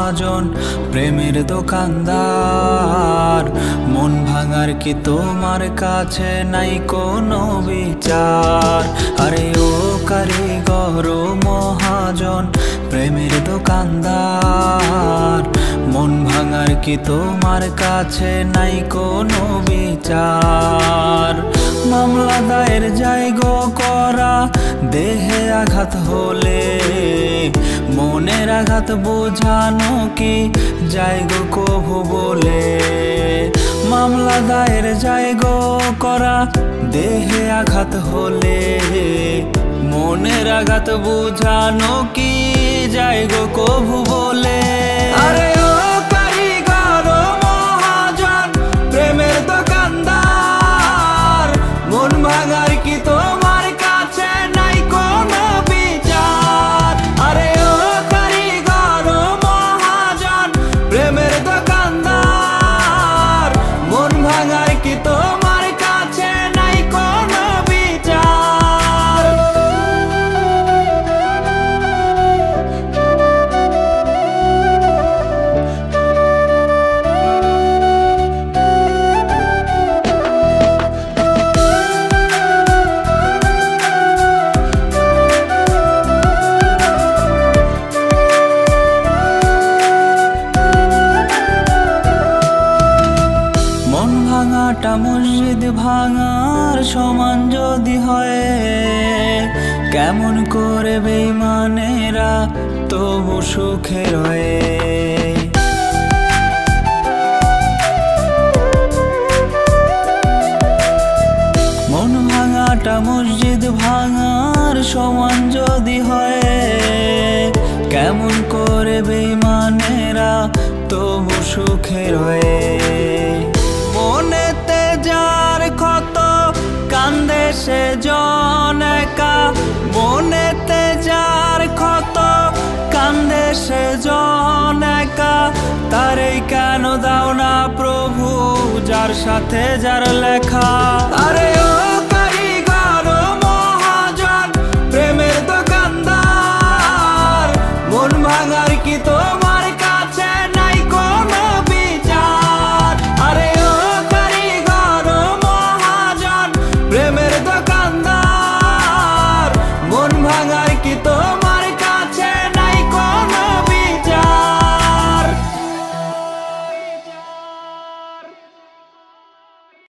মহাজন প্রেমের দোকানদার। মন ভাঙার কি তোমার কাছে নাই কোনো বিচার? আরে ও কারিগর ও মহাজন প্রেমের দোকানদার, মন ভাঙার কি তোমার কাছে নাই কোনো বিচার? মামলা দায়ের জায়গো করা, দেহে আঘাত হলে মনের আঘাত বোঝানো কি জায়গো কভু বলে? মামলা দায়ের জায়গো করা, দেহে আঘাত হলে মনের আঘাত বোঝানো কি জায়গো কভু বলে? আরে ও কারিগর ও মহাজন প্রেমের দোকানদার, মন ভাঙার কি তোমার কাছে নাই কোনো বিচার? আরে ও কারিগর ও মহাজন প্রেমের দোকানদার, মন ভাঙার কি তোমার কাছে নাই কোনো বিচার? মন ভাঙাটা মসজিদ ভাঙার সমান যদি হয়, কেমন করে বেঈমানেরা তবু সুখে রয়ে? মন ভাঙাটা মসজিদ ভাঙার সমান যদি হয়, কেমন করে বেঈমানেরা তবু সুখে রয়ে? মনেতে যার ক্ষত কান্দে সে জন একা, মনেতে যার ক্ষত কান্দে সে জন একা, তারে কেন দাও না প্রভু যার সাথে যার লেখা? আরে ও কারিগর ও মহাজন প্রেমের দোকানদার, মন ভাঙার কি তোমার কাছে নাই কোনো বিচার? আরে ও কারিগর ও মহাজন প্রেমের দোকানদার, মন ভাঙার কি